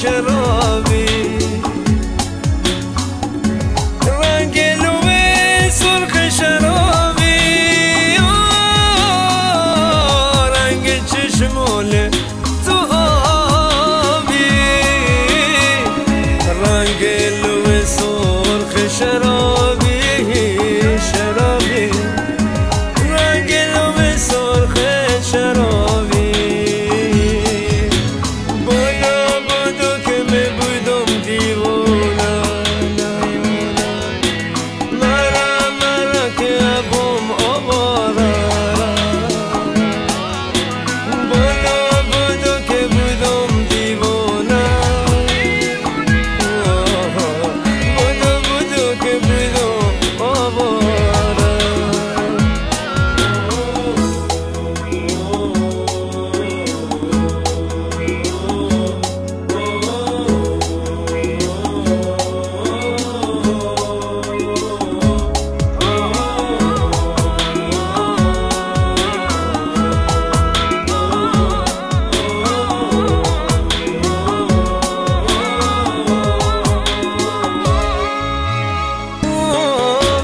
شرابی رنگ لوی سرخ شرابی رنگ چشمول تو آبی رنگ لوی سرخ شرابی شرابی رنگ لوی سرخ شرابی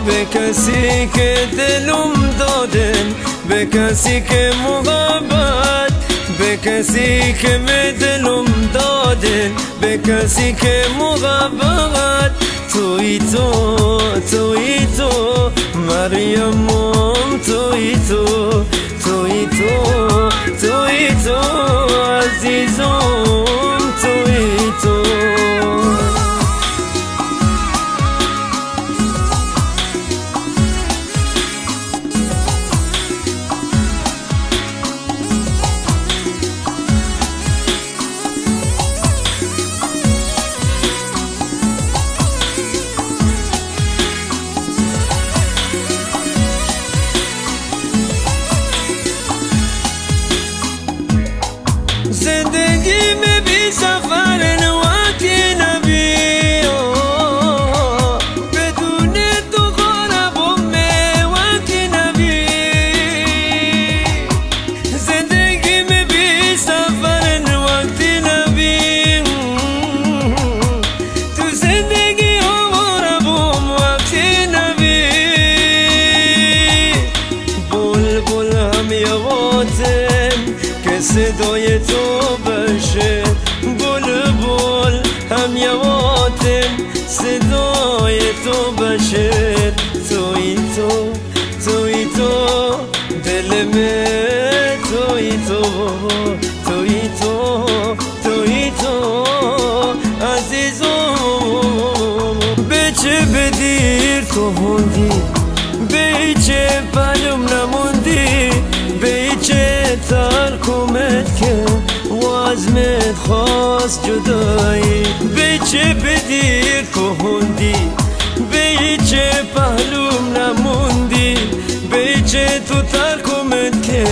به کسی که دلم دادن، به کسی که محبت، به کسی که دلم دادن، به کسی که محبت. توی تو مریمم، توی تو عزیزم، توی تو زندگی میں بھی سفر وقت نبی بدون تو غربم میں وقت نبی زندگی میں بھی سفر وقت نبی تو زندگی غربم وقت نبی بلبل هم یواتم که صدای تو بشه بلبل هم یواتم صدای تو بشه توی تو دل من توی تو عزیزم به چه بدیر تو هندی به چه پلم نموندی به چه ترکمت که وازمت خواست جدایی به چه بدیر تو هندی به چه پهلوم نموندی به چه تو ترکمت که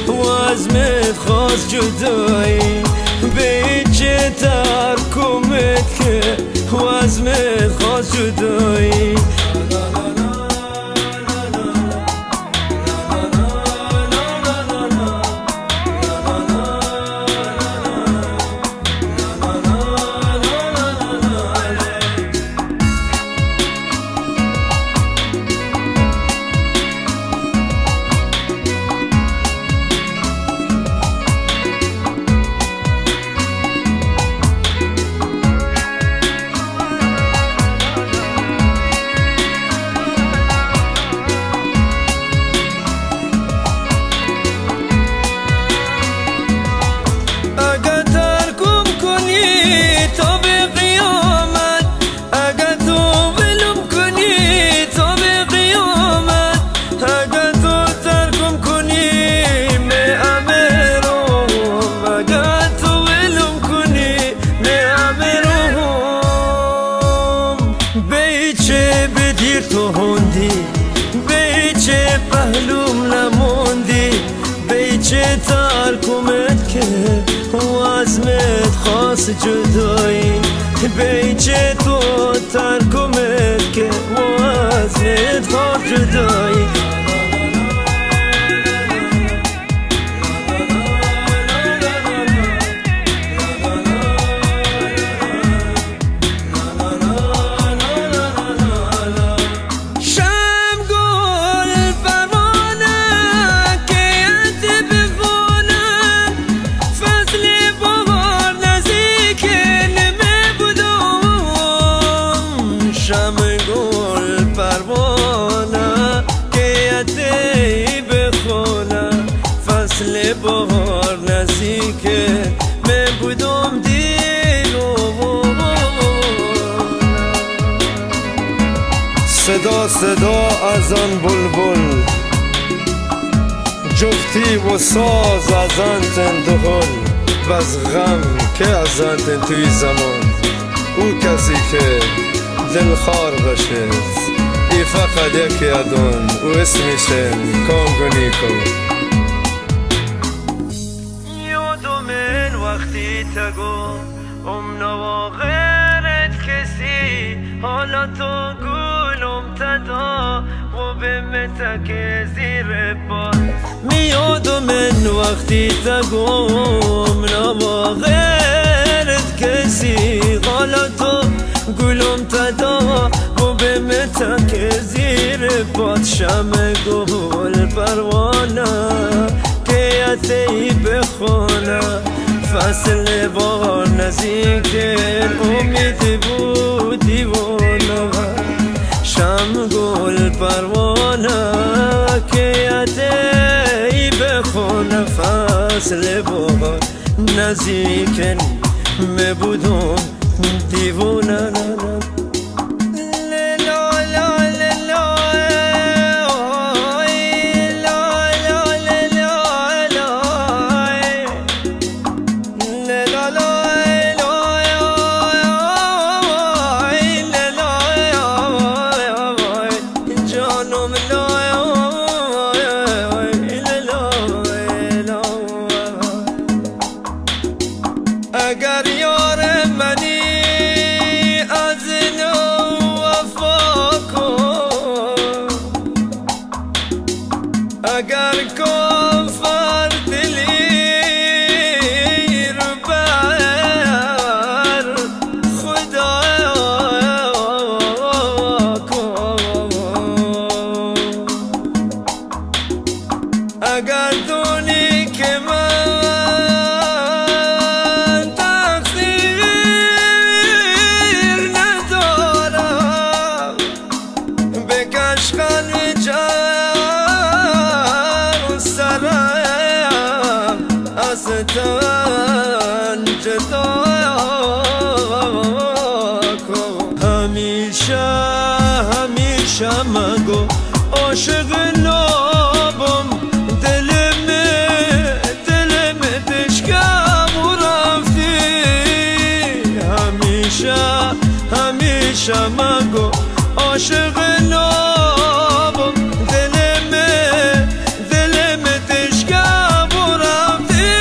وازمت خواست جدایی به چه ترکمت که وازمت خواست جدایی تو هندی به چه پهلوم نموندی به چه ترکمت که وازمت خواست جدایی به چه تو ترکمت که وازمت خواست جدایی با صدا از آن بلبل، جفتی و ساز از آن تندهل، و از غم که از آن تن توی زمان. او کسی که دلخوار باشه ای فقط یکی ادون، او اسمشه کانگونیکو. یادم این وقتی تگو امنا غیرت کسی، حالا تو گلم تدا و به متک زیر باد. میادم این وقتی تگو امنا غیرت کسی، حالا تو گلم تدا و به متک زیر باد. شمع گل پروانه که یتی بخونه، فصل بهار نزدیکه امید بود دیوانه. شمع گل پروانه که یتی بخونه، فصل بهار نزدیکه می بودم دیوانه. اگر یار منی از نو وفا کن، اگر کافر دلی رو بر خدا کن. اگر دونی که من ستن جدا کن. همیشه مگو عاشق نابم، دلم دشکم و رفتی. همیشه مگو عاشق نابم، دلم دشکم و رفتی.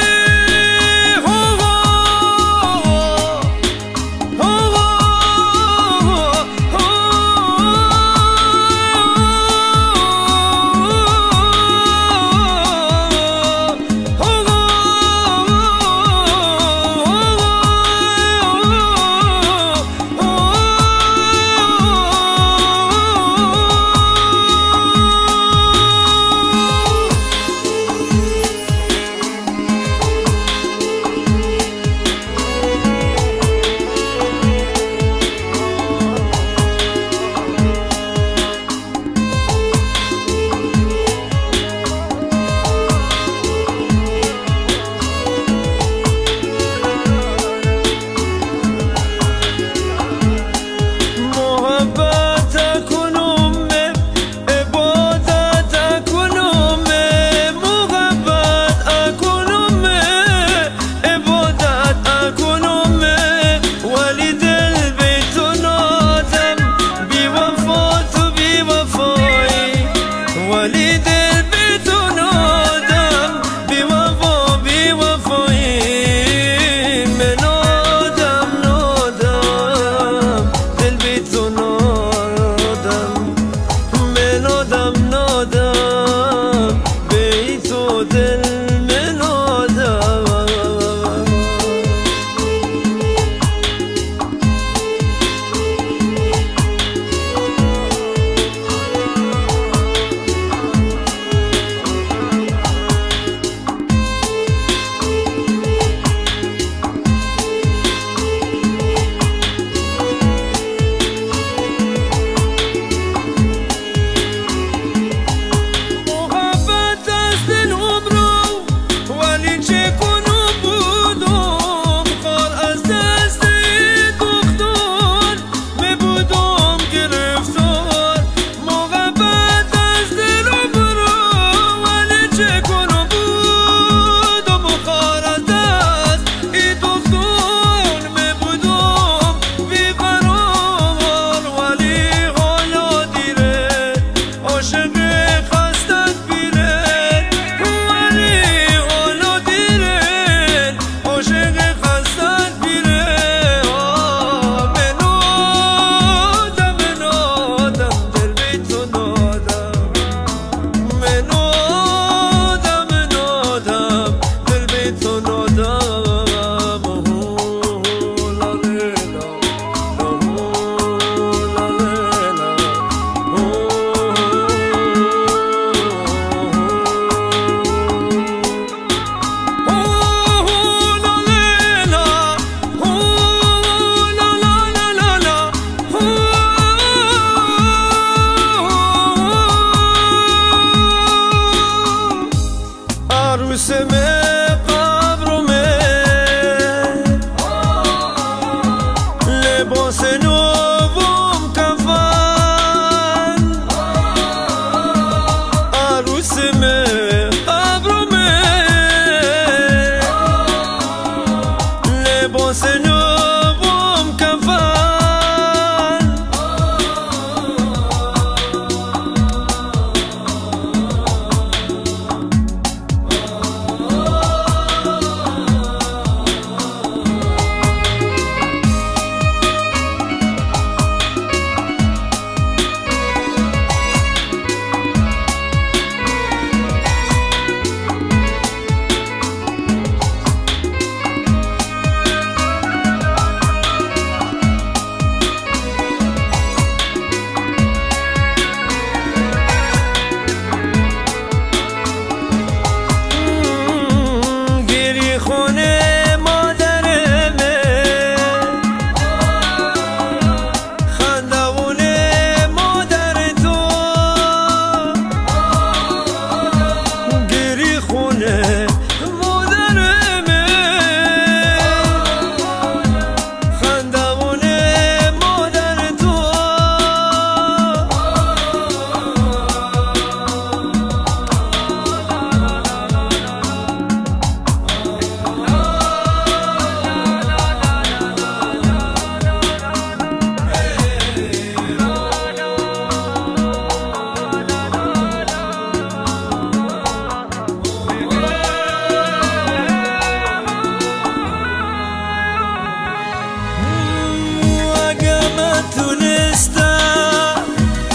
تونستم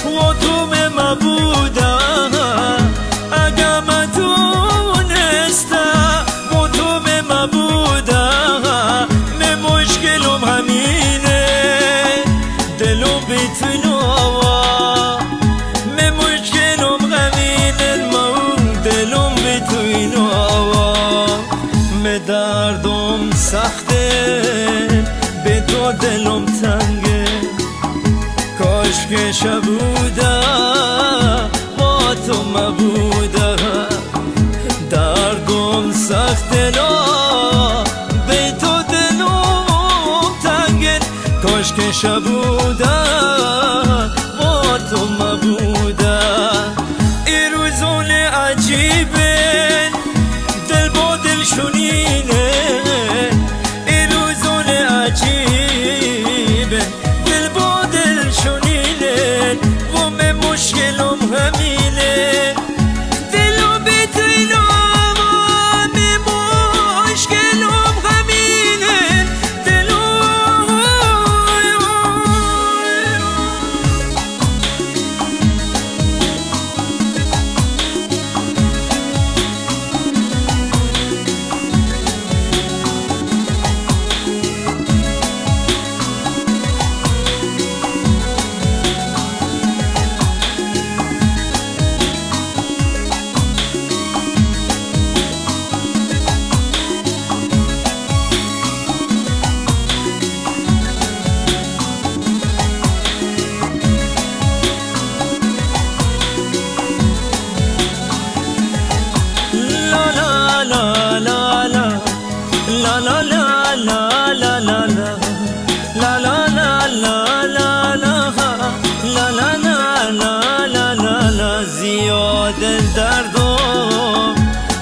و تو مبودم اگه من تونستم و تو مبودم من مشکلم همینه دلم بتونم من مشکلم همینه دلم بتونم من دردم سخته به تو دلم تنگه کاش که شبودم با تو مبودم دردم سخته به تو دلم تنگه کاش که شبودم با تو مبودم این روزون عجیبه دل با دل شنینه این روزون عجیبه دل با دل شنینه و من مشکلم همینه دلو بتینم من مشکلم همینه دلو زیاد دردم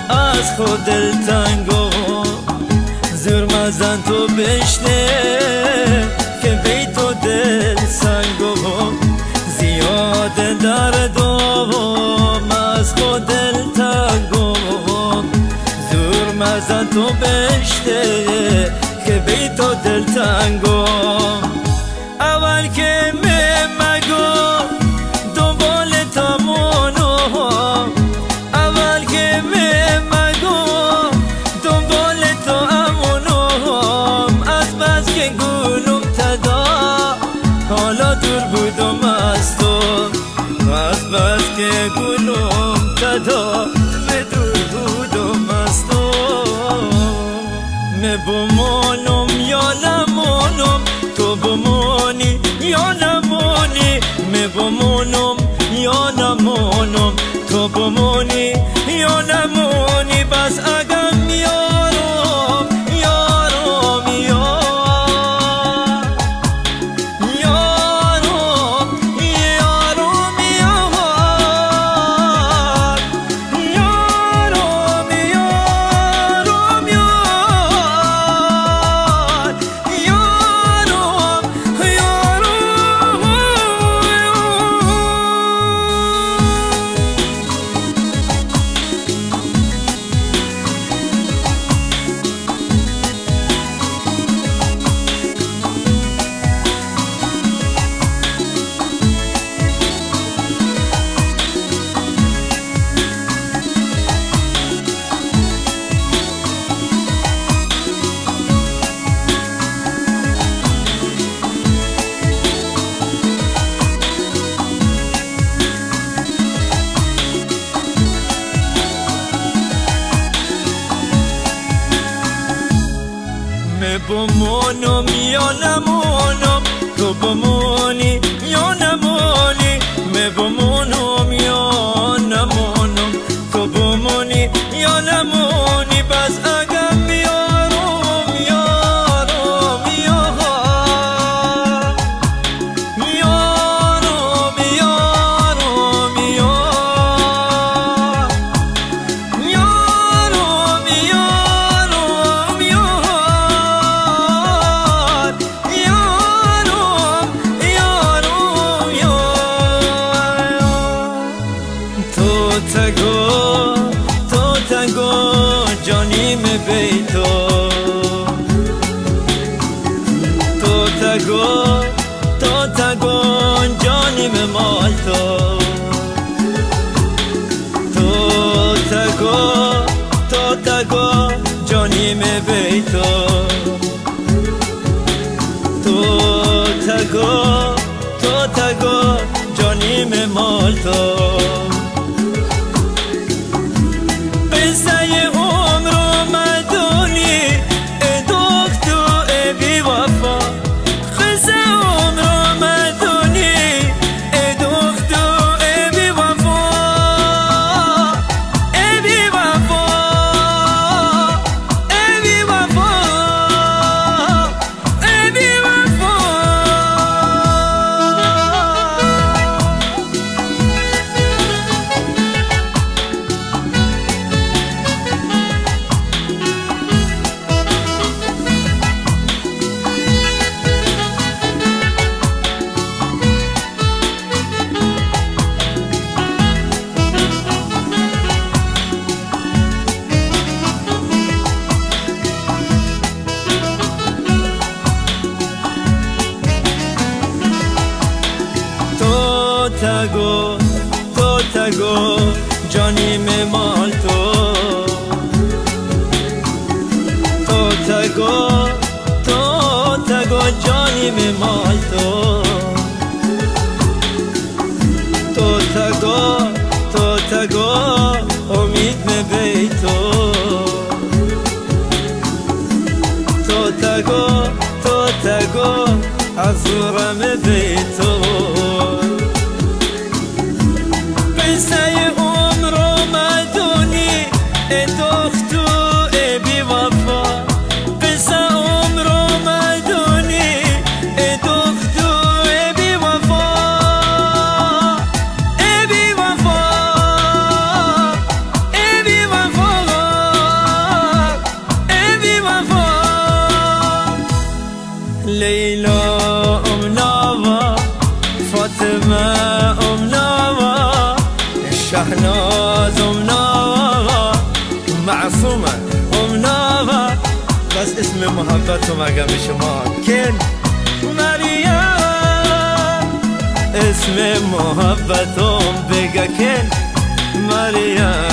از خود دلتنگم زور مزن تو بشنه که بی تو دل سنگم زیاد دردم از خود دلتنگم زور مزن تو بشنه که بی تو دل تنگم اول که مگو دنبال تامونم اول که مگو دنبال تو امونم از بس که گلم تدا حالا دور بودم از تو از بس که گلم تدا به دور بودم از تو بمانم یا نمانم تو بمانی یا نمانی بمانم یا نمانم تو بمانی یا نمانی بس اگم یارم یارم یارم یارم بمانم یا نمانم تو بمانی یا نمانی بمانم یا نمانم تو بمانی یا نمانی بس اگم یارم یارم یارم یارم جانیم بیتو تو تگو تگون جانیم مال تو تگو جانیم بیتو تو تگو جانیم مال تو قصه عمر مدونی دکتو بی وفا قصه عمر مدونی دکتو بی وفا بی وفا بی وفا بی وفا تو تگو جانیم مال تو تگو جانیم مال تو تگو امید میں بیتو تو تگو عزورم بیتو قصه عمر مدونی دختو بی وفا قصه عمر مدونی دختو بی وفا بی وفا بی وفا بی وفا لیلا نوا فاطمه نوا شهناز نوا معصومة نوا بس اسم محبتهم اگه شما کن مریم اسم محبتهم بگه کن مریم